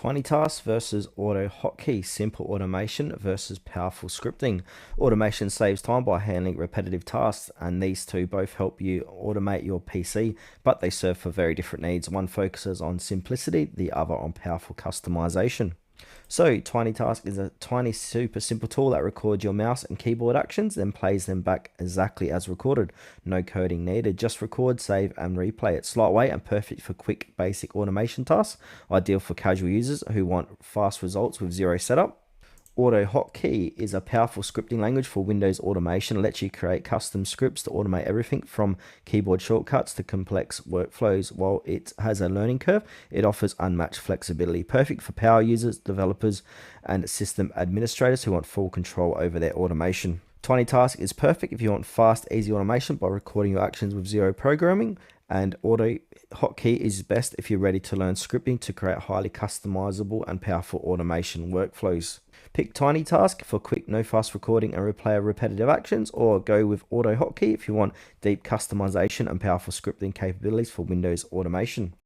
TinyTask versus AutoHotkey, simple automation versus powerful scripting. Automation saves time by handling repetitive tasks, and these two both help you automate your PC, but they serve for very different needs. One focuses on simplicity, the other on powerful customization. So TinyTask is a tiny, super simple tool that records your mouse and keyboard actions, then plays them back exactly as recorded. No coding needed, just record, save, and replay. It's lightweight and perfect for quick, basic automation tasks, ideal for casual users who want fast results with zero setup. AutoHotkey is a powerful scripting language for Windows automation. It lets you create custom scripts to automate everything from keyboard shortcuts to complex workflows. While it has a learning curve, it offers unmatched flexibility, perfect for power users, developers, and system administrators who want full control over their automation. TinyTask is perfect if you want fast, easy automation by recording your actions with zero programming, and AutoHotkey is best if you're ready to learn scripting to create highly customizable and powerful automation workflows. Pick TinyTask for quick, no fuss recording and replay of repetitive actions, or go with AutoHotkey if you want deep customization and powerful scripting capabilities for Windows automation.